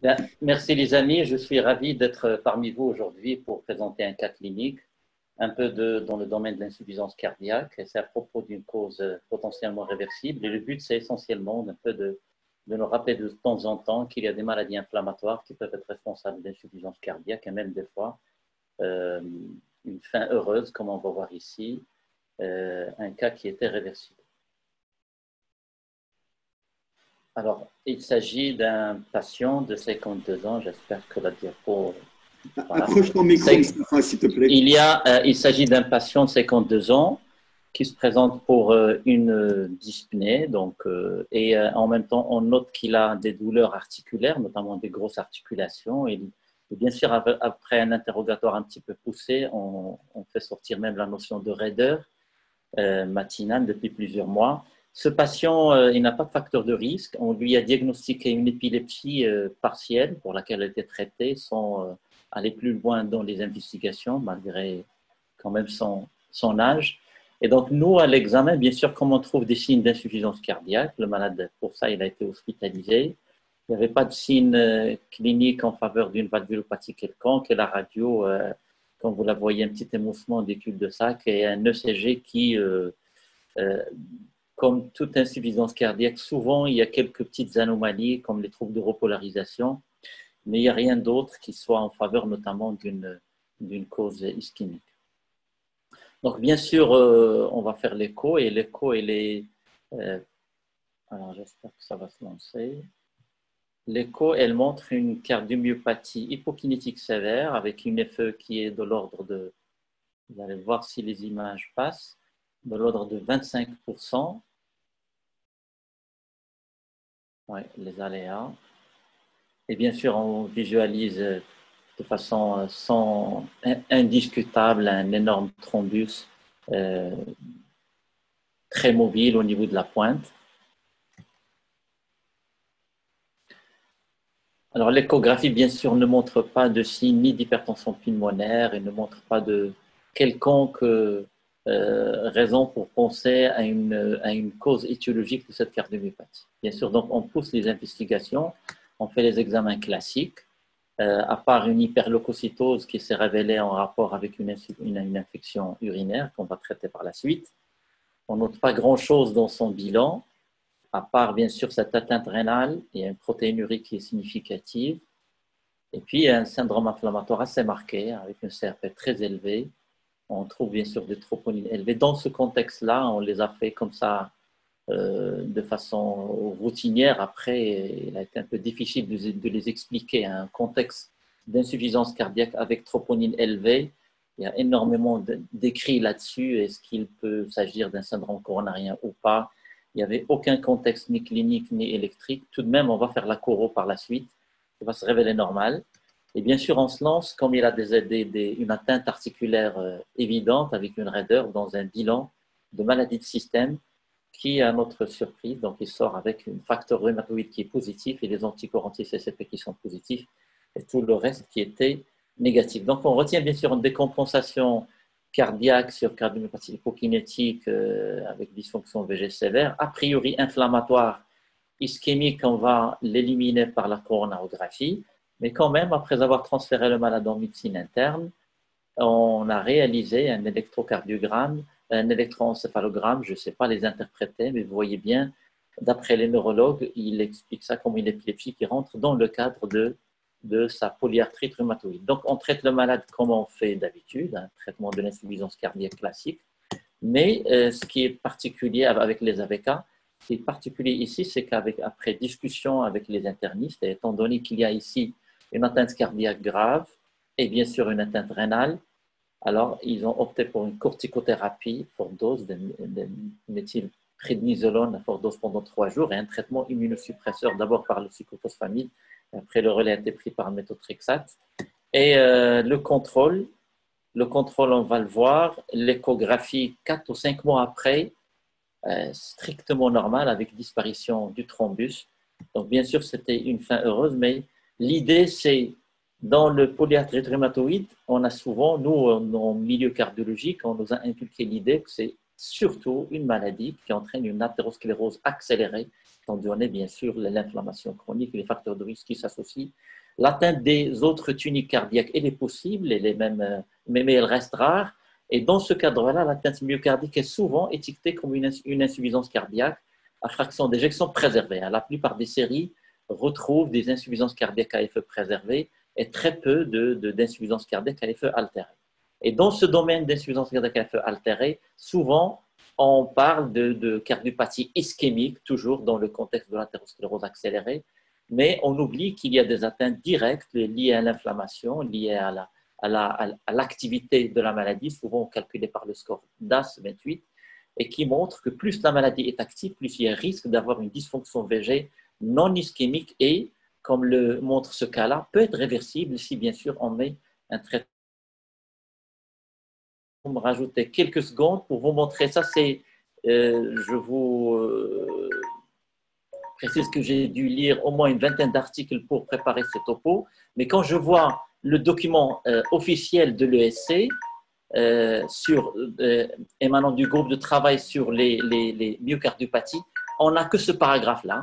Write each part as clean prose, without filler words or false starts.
Bien, merci les amis, je suis ravi d'être parmi vous aujourd'hui pour présenter un cas clinique dans le domaine de l'insuffisance cardiaque. Et c'est à propos d'une cause potentiellement réversible. Et le but, c'est essentiellement de nous rappeler de temps en temps qu'il y a des maladies inflammatoires qui peuvent être responsables d'insuffisance cardiaque et même des fois euh, une fin heureuse, comme on va voir ici, un cas qui était réversible. Alors, il s'agit d'un patient de 52 ans. J'espère que la diapo. Voilà. Approche ton micro, Moustapha, s'il te plaît. Il s'agit d'un patient de 52 ans qui se présente pour une dyspnée. En même temps, on note qu'il a des douleurs articulaires, notamment des grosses articulations. Et bien sûr, après un interrogatoire un petit peu poussé, on fait sortir même la notion de raideur matinale depuis plusieurs mois. Ce patient, il n'a pas de facteur de risque. On lui a diagnostiqué une épilepsie partielle pour laquelle elle a été traitée sans aller plus loin dans les investigations, malgré quand même son âge. Et donc, nous, à l'examen, bien sûr, comme on trouve des signes d'insuffisance cardiaque, le malade, pour ça, il a été hospitalisé. Il n'y avait pas de signe clinique en faveur d'une valvulopathie quelconque. Et la radio, comme vous la voyez, un petit émoussement des cul-de-sac et un ECG qui, comme toute insuffisance cardiaque, souvent, il y a quelques petites anomalies, comme les troubles de repolarisation, mais il n'y a rien d'autre qui soit en faveur notamment d'une cause ischémique. Donc, bien sûr, on va faire l'écho, et l'écho, elle est… alors, j'espère que ça va se lancer. L'écho, elle montre une cardiomyopathie hypokinétique sévère avec une FE qui est de l'ordre de… Vous allez voir si les images passent, de l'ordre de 25%. Oui, les aléas. Et bien sûr, on visualise de façon indiscutable un énorme thrombus très mobile au niveau de la pointe. Alors, l'échographie, bien sûr, ne montre pas de signe ni d'hypertension pulmonaire et ne montre pas de quelconque raison pour penser à une cause étiologique de cette cardiomyopathie. Bien sûr, donc, on pousse les investigations, on fait les examens classiques. À part une hyperleucocytose qui s'est révélée en rapport avec une infection urinaire qu'on va traiter par la suite. On note pas grand-chose dans son bilan, à part bien sûr cette atteinte rénale et une protéinurie qui est significative. Et puis, il y a un syndrome inflammatoire assez marqué, avec un CRP très élevé. On trouve bien sûr des troponines élevées. Dans ce contexte-là, on les a fait comme ça de façon routinière. Après, il a été un peu difficile de les expliquer. Un contexte d'insuffisance cardiaque avec troponine élevée, il y a énormément d'écrits là-dessus. Est-ce qu'il peut s'agir d'un syndrome coronarien ou pas? Il n'y avait aucun contexte ni clinique ni électrique. Tout de même, on va faire la choro par la suite. Ça va se révéler normal. Et bien sûr, on se lance, comme il a une atteinte articulaire évidente avec une raideur dans un bilan de maladie de système qui, à notre surprise, donc il sort avec un facteur rhumatoïde qui est positif et les anticorps anti-CCP qui sont positifs et tout le reste qui était négatif. Donc on retient bien sûr une décompensation cardiaque sur cardiomyopathie hypokinétique avec dysfonction VG sévère, a priori inflammatoire, ischémique, on va l'éliminer par la coronarographie, mais quand même, après avoir transféré le malade en médecine interne, on a réalisé un électrocardiogramme, un électroencéphalogramme, je ne sais pas les interpréter, mais vous voyez bien, d'après les neurologues, il explique ça comme une épilepsie qui rentre dans le cadre de sa polyarthrite rhumatoïde. Donc, on traite le malade comme on fait d'habitude, un traitement de l'insuffisance cardiaque classique, mais ce qui est particulier avec les AVK, ce qui est particulier ici, c'est qu'après discussion avec les internistes, et étant donné qu'il y a ici une atteinte cardiaque grave et bien sûr une atteinte rénale, alors ils ont opté pour une corticothérapie forte dose de méthylprednisolone à forte dose pendant 3 jours et un traitement immunosuppresseur d'abord par le cyclophosphamide, et après le relais a été pris par le méthotrexate. Et le contrôle, on va le voir, l'échographie 4 ou 5 mois après, strictement normale avec disparition du thrombus. Donc bien sûr, c'était une fin heureuse, mais l'idée c'est dans le polyarthrite rhumatoïde, on a souvent, nous, en milieu cardiologique, on nous a inculqué l'idée que c'est surtout une maladie qui entraîne une athérosclérose accélérée, étant donné bien sûr l'inflammation chronique et les facteurs de risque qui s'associent. L'atteinte des autres tuniques cardiaques, elle est possible, mais elle reste rare. Et dans ce cadre-là, l'atteinte myocardique est souvent étiquetée comme une insuffisance cardiaque à fraction d'éjection préservée. La plupart des séries retrouvent des insuffisances cardiaques à effet préservé et très peu d'insuffisances cardiaques à effet altéré. Et dans ce domaine d'insuffisance cardiaque à effet altéré, souvent, on parle de cardiopathie ischémique, toujours dans le contexte de l'athérosclérose accélérée, mais on oublie qu'il y a des atteintes directes liées à l'inflammation, liées à l'activité de la maladie, souvent calculées par le score DAS-28, et qui montrent que plus la maladie est active, plus il y a risque d'avoir une dysfonction VG non ischémique et, comme le montre ce cas-là, peut être réversible si bien sûr on met un traitement. Je vais me rajouter quelques secondes pour vous montrer ça. Je vous précise que j'ai dû lire au moins une vingtaine d'articles pour préparer ce topo, mais quand je vois le document officiel de l'ESC émanant du groupe de travail sur les myocardiopathies, on n'a que ce paragraphe-là,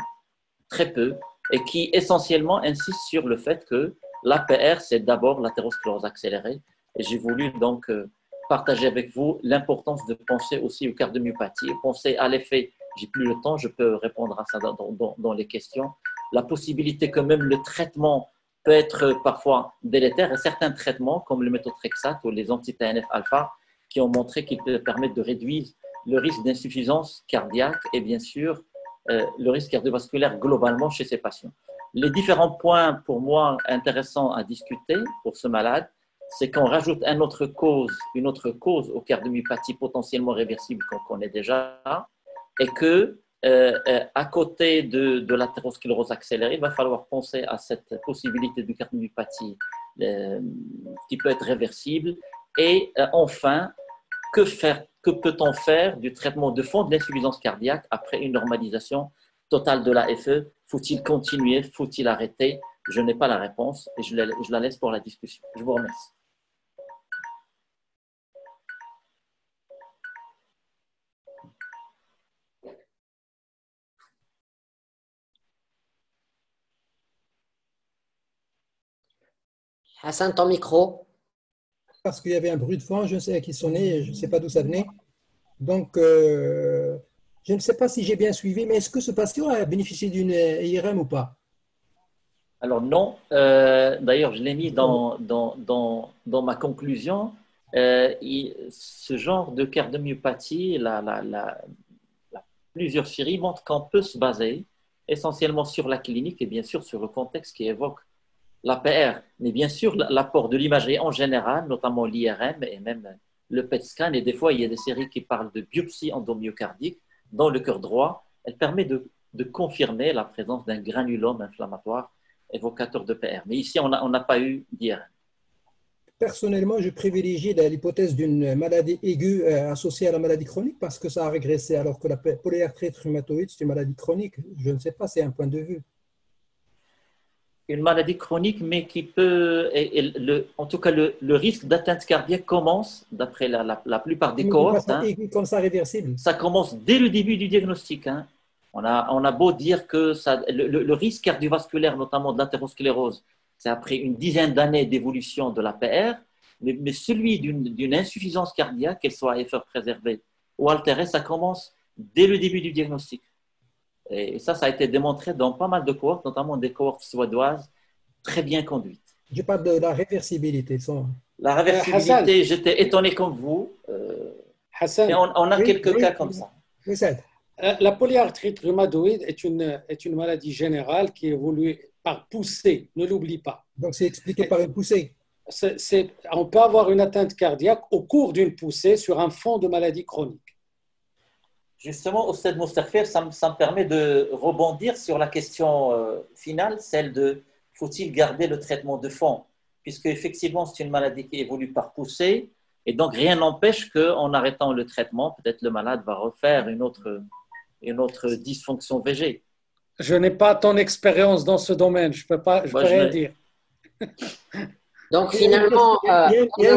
très peu, et qui essentiellement insiste sur le fait que l'APR, c'est d'abord l'athérosclérose accélérée. Et j'ai voulu donc partager avec vous l'importance de penser aussi aux cardiomyopathies, penser à l'effet, j'ai plus le temps, je peux répondre à ça dans les questions, la possibilité que même le traitement peut être parfois délétère et certains traitements comme le méthotrexate ou les anti-TNF-alpha qui ont montré qu'ils permettent de réduire le risque d'insuffisance cardiaque et bien sûr le risque cardiovasculaire globalement chez ces patients. Les différents points pour moi intéressants à discuter pour ce malade, c'est qu'on rajoute une autre cause aux cardiomyopathies potentiellement réversibles qu'on connaît déjà et que à côté de l'athérosclérose accélérée, il va falloir penser à cette possibilité de cardiomyopathie qui peut être réversible. Et enfin, que peut-on faire du traitement de fond de l'insuffisance cardiaque après une normalisation totale de l'AFE? Faut-il continuer? Faut-il arrêter? Je n'ai pas la réponse et je la laisse pour la discussion. Je vous remercie. Hassan, ton micro. Parce qu'il y avait un bruit de fond, je ne sais à qui sonnait, je ne sais pas d'où ça venait. Donc, je ne sais pas si j'ai bien suivi, mais est-ce que ce patient a bénéficié d'une IRM ou pas? Alors non, d'ailleurs je l'ai mis dans ma conclusion. Ce genre de cardiomyopathie, plusieurs séries montrent qu'on peut se baser essentiellement sur la clinique et bien sûr sur le contexte qui évoque l'APR, mais bien sûr l'apport de l'imagerie en général, notamment l'IRM et même le PET scan, et des fois il y a des séries qui parlent de biopsie endomyocardique dans le cœur droit. Elle permet de confirmer la présence d'un granulome inflammatoire évocateur de PR. Mais ici, on n'a pas eu d'IRM. Personnellement, je privilégie l'hypothèse d'une maladie aiguë associée à la maladie chronique parce que ça a régressé, alors que la polyarthrite rhumatoïde, c'est une maladie chronique. Je ne sais pas, c'est un point de vue. Une maladie chronique, mais qui peut, en tout cas, le risque d'atteinte cardiaque commence, d'après la plupart des cohortes, comme ça, réversible. Ça commence dès le début du diagnostic. On a beau dire que le risque cardiovasculaire, notamment de l'athérosclérose, c'est après une dizaine d'années d'évolution de l'APR, mais celui d'une insuffisance cardiaque, qu'elle soit à effet préservé ou altérée, ça commence dès le début du diagnostic. Et ça a été démontré dans pas mal de cohortes, notamment des cohortes suédoises très bien conduites. Je parle de la réversibilité. La réversibilité, j'étais étonné comme vous. Hassan, on a quelques cas comme ça. La polyarthrite rhumatoïde est une maladie générale qui évolue par poussée, ne l'oublie pas. Donc c'est expliqué par une poussée. On peut avoir une atteinte cardiaque au cours d'une poussée sur un fond de maladie chronique. Justement, Oustad Mostafer, ça me permet de rebondir sur la question finale, celle de faut-il garder le traitement de fond? Puisque effectivement, c'est une maladie qui évolue par poussée, et donc rien n'empêche qu'en arrêtant le traitement, peut-être le malade va refaire une autre dysfonction VG. Je n'ai pas ton expérience dans ce domaine, je peux rien dire. Donc finalement, il y a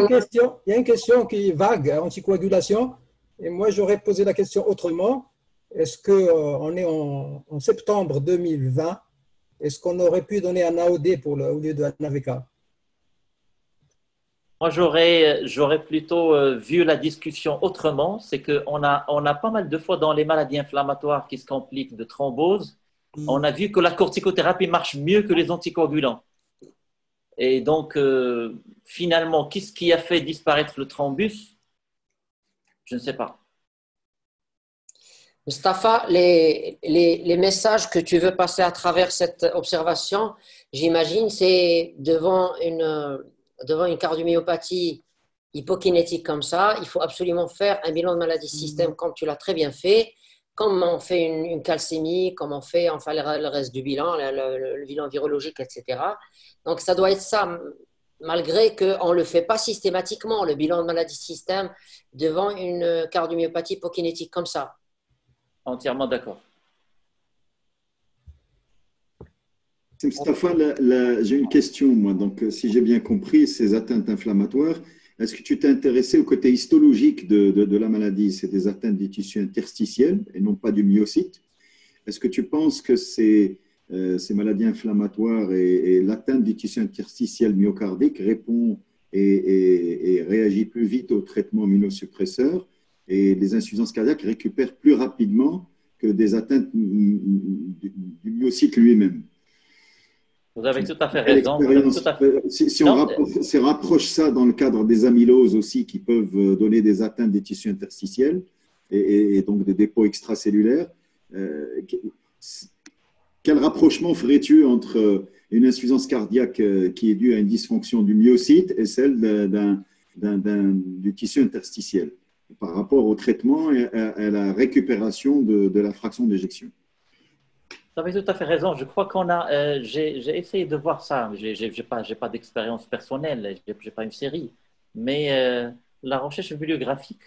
une question qui est vague, anticoagulation. Et moi, j'aurais posé la question autrement. Est-ce qu'on est en septembre 2020? Est-ce qu'on aurait pu donner un AOD au lieu d'un AVK? Moi, j'aurais plutôt vu la discussion autrement. C'est qu'on a pas mal de fois dans les maladies inflammatoires qui se compliquent de thrombose, on a vu que la corticothérapie marche mieux que les anticoagulants. Et donc, finalement, qu'est-ce qui a fait disparaître le thrombus? Je ne sais pas. Mustapha, les messages que tu veux passer à travers cette observation, j'imagine, c'est devant une cardiomyopathie hypokinétique comme ça, il faut absolument faire un bilan de maladie système comme tu l'as très bien fait, comme on fait une calcémie, comme on fait enfin, le reste du bilan, le bilan virologique, etc. Donc, ça doit être ça, malgré qu'on ne le fait pas systématiquement, le bilan de maladie système, devant une cardiomyopathie hypokinétique comme ça. Entièrement d'accord. Mustapha, j'ai une question, moi. Donc, si j'ai bien compris, ces atteintes inflammatoires, est-ce que tu t'es intéressé au côté histologique de la maladie? C'est des atteintes du tissu interstitiel et non pas du myocyte. Est-ce que tu penses que ces maladies inflammatoires et l'atteinte du tissu interstitiel myocardique répond et réagit plus vite au traitement immunosuppresseur et les insuffisances cardiaques récupèrent plus rapidement que des atteintes du myocyte lui-même? Vous avez tout à fait raison. Si on rapproche ça dans le cadre des amyloses aussi, qui peuvent donner des atteintes des tissus interstitiels et donc des dépôts extracellulaires, quel rapprochement ferais-tu entre une insuffisance cardiaque qui est due à une dysfonction du myocyte et celle du tissu interstitiel par rapport au traitement et à la récupération de la fraction d'éjection? Vous avez tout à fait raison. Je crois j'ai essayé de voir ça. Je n'ai pas d'expérience personnelle, je n'ai pas une série. Mais la recherche bibliographique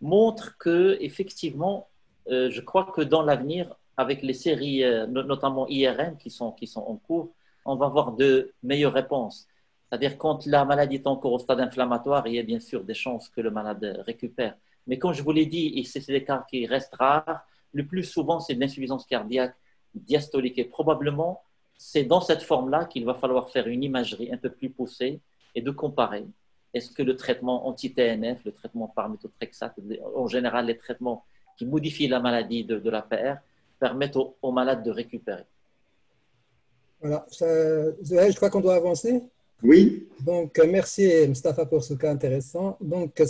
montre que, effectivement, je crois que dans l'avenir, avec les séries, notamment IRM qui sont en cours, on va avoir de meilleures réponses. C'est-à-dire, quand la maladie est encore au stade inflammatoire, il y a bien sûr des chances que le malade récupère. Mais comme je vous l'ai dit, et c'est des cas qui restent rares, le plus souvent, c'est de l'insuffisance cardiaque diastolique. Et probablement, c'est dans cette forme-là qu'il va falloir faire une imagerie un peu plus poussée et de comparer. Est-ce que le traitement anti-TNF, le traitement par méthotrexate, en général les traitements qui modifient la maladie de la PR, permettent aux malades de récupérer? Voilà. Zohaïl, je crois qu'on doit avancer. Oui. Donc, merci Mustapha pour ce cas intéressant. Donc,